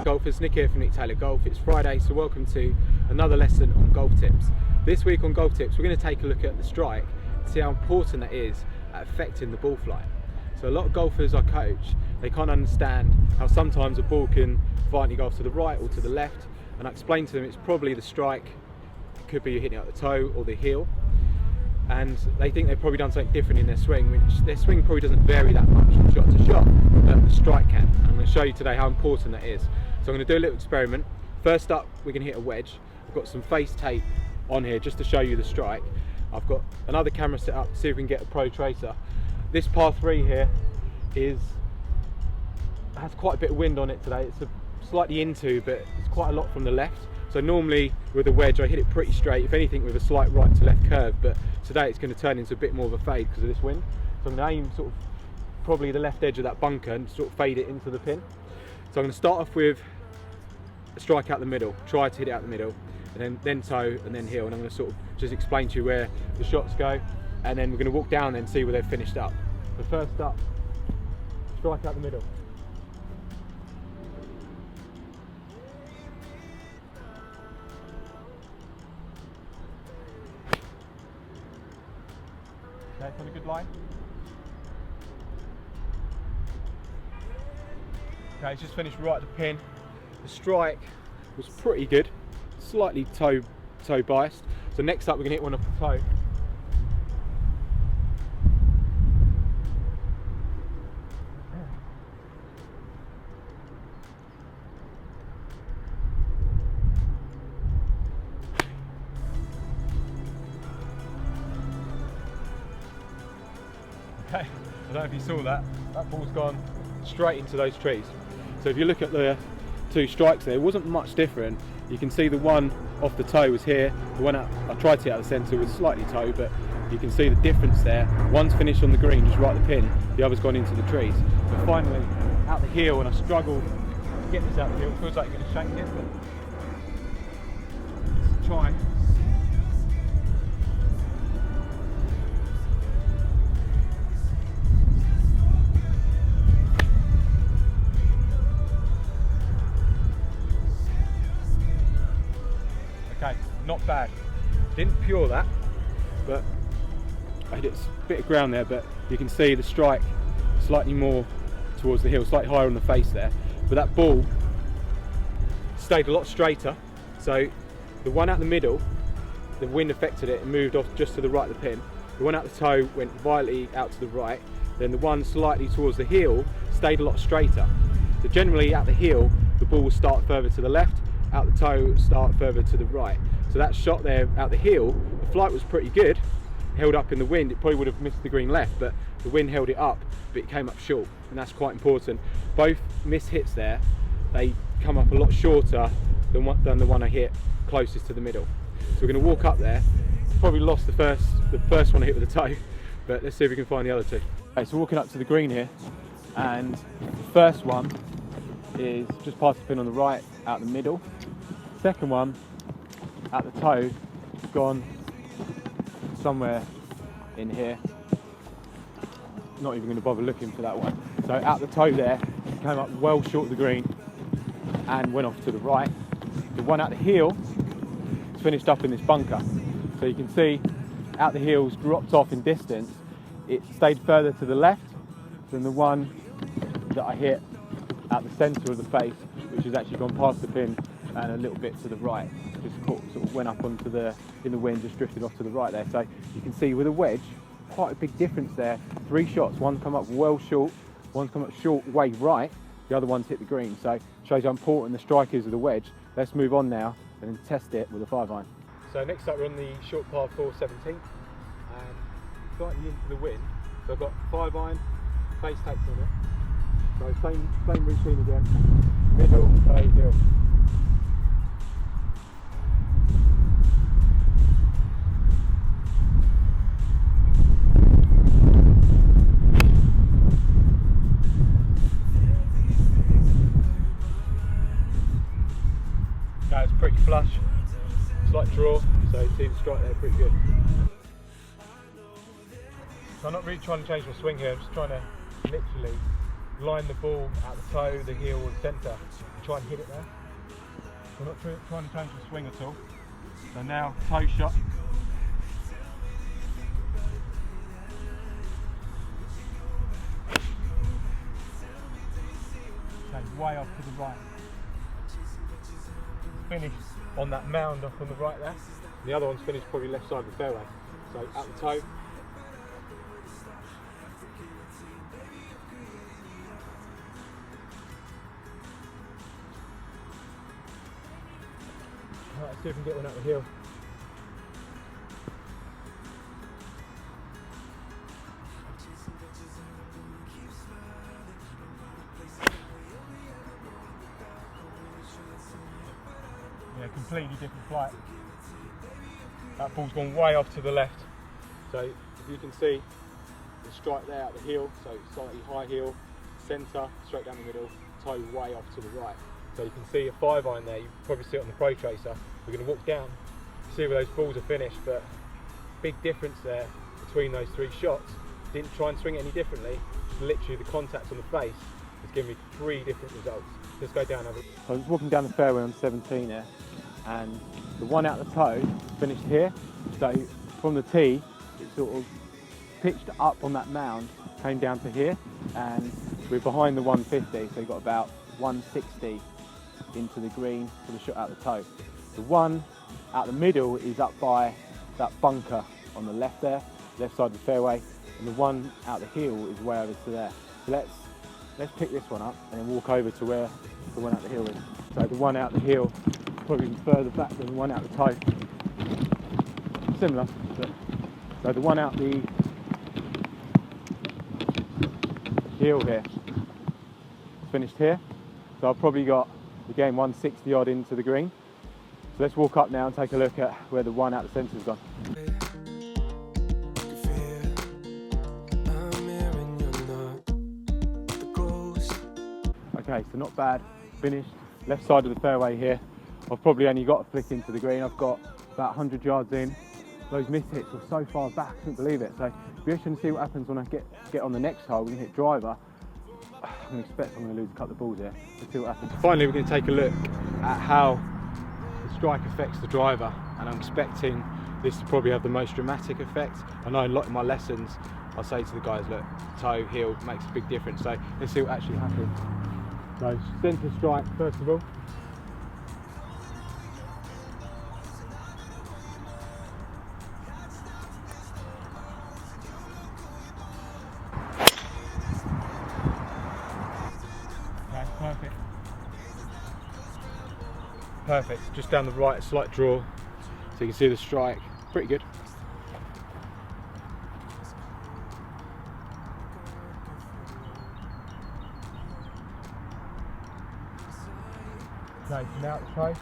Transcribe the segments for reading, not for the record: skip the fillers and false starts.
golfers, Nick here from Nick Taylor Golf. It's Friday, so welcome to another lesson on golf tips. This week on golf tips, we're going to take a look at the strike, see how important that is at affecting the ball flight. So a lot of golfers I coach, they can't understand how sometimes a ball can violently go off to the right or to the left, and I explain to them it's probably the strike. It could be you're hitting it at the toe or the heel, and they think they've probably done something different in their swing, which their swing probably doesn't vary that much from shot to shot, but the strike can. And I'm going to show you today how important that is. So I'm going to do a little experiment. First up, we're going to hit a wedge. I've got some face tape on here just to show you the strike. I've got another camera set up to see if we can get a pro tracer. This par 3 here has quite a bit of wind on it today. It's slightly into, but it's quite a lot from the left. So normally with a wedge I hit it pretty straight, if anything with a slight right to left curve, but today it's going to turn into a bit more of a fade because of this wind. So I'm going to aim sort of probably the left edge of that bunker and sort of fade it into the pin. So I'm going to start off with a strike out the middle, try to hit it out the middle, and then toe and then heel, and I'm going to sort of just explain to you where the shots go, and then we're going to walk down and see where they've finished up. So first up, strike out the middle. Okay, it's on a good line. Okay, it's just finished right at the pin. The strike was pretty good, slightly toe biased. So next up we're going to hit one off the toe. Okay, I don't know if you saw that. That ball's gone straight into those trees. So if you look at the two strikes there, it wasn't much different. You can see the one off the toe was here. The one out, I tried to hit out the centre, was slightly toe, but you can see the difference there. One's finished on the green, just right at the pin. The other's gone into the trees. But finally, out the heel, and I struggled to get this out the heel. It feels like you're going to shank it, but let's try. Okay, not bad. Didn't pure that, but I hit a bit of ground there, but you can see the strike slightly more towards the heel, slightly higher on the face there. But that ball stayed a lot straighter. So the one out the middle, the wind affected it and moved off just to the right of the pin. The one out the toe went violently out to the right. Then the one slightly towards the heel stayed a lot straighter. So generally at the heel, the ball will start further to the left, out the toe start further to the right. So that shot there out the heel, the flight was pretty good, held up in the wind. It probably would have missed the green left, but the wind held it up, but it came up short, and that's quite important. Both miss hits there, they come up a lot shorter than the one I hit closest to the middle. So we're going to walk up there. Probably lost the first one I hit with the toe, but let's see if we can find the other two. Okay, so walking up to the green here, and the first one is just past the pin on the right, out the middle. Second one, at the toe, gone somewhere in here. Not even going to bother looking for that one. So at the toe there, came up well short of the green and went off to the right. The one at the heel is finished up in this bunker. So you can see out the heels dropped off in distance. It stayed further to the left than the one that I hit at the centre of the face, which has actually gone past the pin and a little bit to the right. Just caught, sort of went up onto in the wind, just drifted off to the right there. So you can see with a wedge, quite a big difference there. 3 shots, one come up well short, one's come up short way right, the other one's hit the green. So it shows how important the strike is of the wedge. Let's move on now and then test it with a 5-iron. So next up we're on the short par 4 17, and slightly into the wind. So I've got 5-iron, face takes on it. So same routine again, middle, toe, heel. Okay, it's pretty flush, slight draw, so you see the strike there pretty good. So I'm not really trying to change my swing here, I'm just trying to literally line the ball at the toe, the heel or the centre, and try and hit it there. We're not trying to change the swing at all. So now, toe shot. Okay, way off to the right. Finish on that mound off on the right there. The other one's finished probably left side of the fairway. So at the toe. Right, let's see if we can get one out the heel. Yeah, completely different flight. That ball's gone way off to the left. So if you can see the strike there at the heel, so slightly high heel, centre, straight down the middle, toe way off to the right. So you can see a 5-iron there, you can probably see it on the Pro Tracer. We're going to walk down, see where those balls are finished, but big difference there between those 3 shots. Didn't try and swing it any differently, literally the contact on the face has given me 3 different results. Let's go down over. So I was walking down the fairway on 17 there, and the one out the toe finished here. So from the tee, it sort of pitched up on that mound, came down to here, and we're behind the 150, so you've got about 160 into the green for the shot out the toe. The one out the middle is up by that bunker on the left there, left side of the fairway, and the one out the heel is way over to there. So let's pick this one up and then walk over to where the one out the heel is. So the one out the heel probably further back than the one out the toe. Similar, but so the one out the heel here finished here. So I've probably got, again, 160 odd into the green. So let's walk up now and take a look at where the one out the centre's gone. Okay, so not bad, finished, left side of the fairway here. I've probably only got a flick into the green. I've got about 100 yards in. Those missed hits were so far back, I couldn't believe it. So it'll be interesting to see what happens when I get on the next hole. We can hit driver. I expect I'm going to lose a couple of balls here. Let's see what happens. Finally, we're going to take a look at how the strike affects the driver, and I'm expecting this to probably have the most dramatic effect. I know a lot of my lessons, I say to the guys, look, toe, heel makes a big difference. So let's see what actually happens. So centre strike first of all. Perfect. Perfect. Just down the right, slight draw, so you can see the strike. Pretty good. Okay, so now at the toe.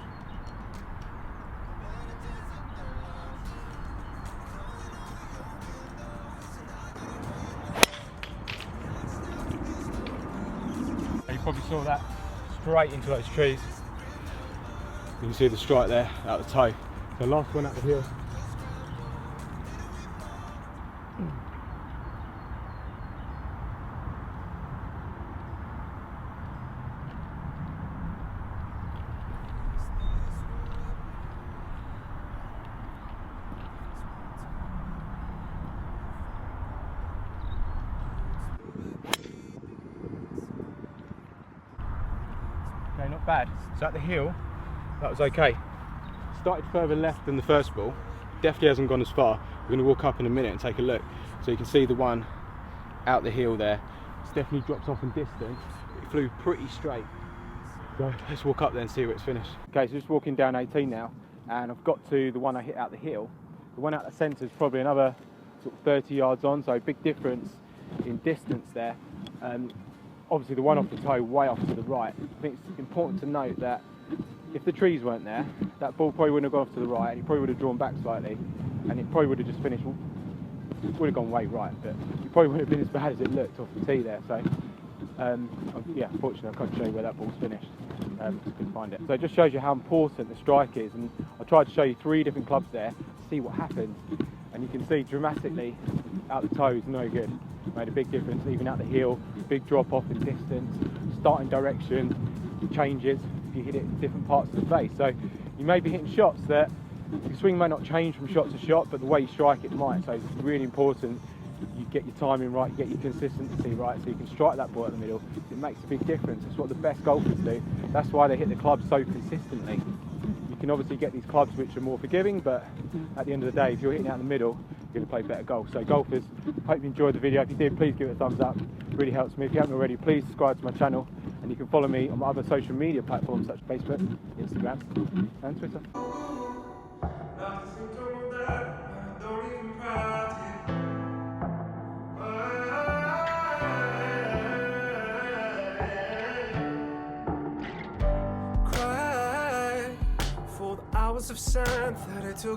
You probably saw that straight into those trees. You can see the strike there out the toe. The last one at the heel. Okay, not bad. So at the heel, that was okay. Started further left than the first ball. Definitely hasn't gone as far. We're going to walk up in a minute and take a look. So you can see the one out the heel there. It's definitely dropped off in distance. It flew pretty straight. So let's walk up there and see where it's finished. Okay, so just walking down 18 now, and I've got to the one I hit out the heel. The one out the centre is probably another sort of 30 yards on, so big difference in distance there. Obviously the one off the toe way off to the right. I think it's important to note that if the trees weren't there, that ball probably wouldn't have gone off to the right, and it probably would have drawn back slightly, and it probably would have just finished, it would have gone way right, but it probably wouldn't have been as bad as it looked off the tee there. So yeah, fortunately I can't show you where that ball's finished. Couldn't find it. So it just shows you how important the strike is, and I tried to show you 3 different clubs there to see what happens. and you can see dramatically out the toes, no good. Made a big difference, even out the heel, big drop off in distance, starting direction changes if you hit it in different parts of the face. So you may be hitting shots that your swing may not change from shot to shot, but the way you strike it might. So it's really important you get your timing right, you get your consistency right, so you can strike that ball at the middle. It makes a big difference. It's what the best golfers do. That's why they hit the clubs so consistently. You can obviously get these clubs which are more forgiving, but at the end of the day, if you're hitting out in the middle, you're going to play better golf. So golfers, hope you enjoyed the video. If you did, please give it a thumbs up. It really helps me. If you haven't already, please subscribe to my channel, and you can follow me on my other social media platforms such as Facebook, Instagram and Twitter. Cry for the hours of sand that it took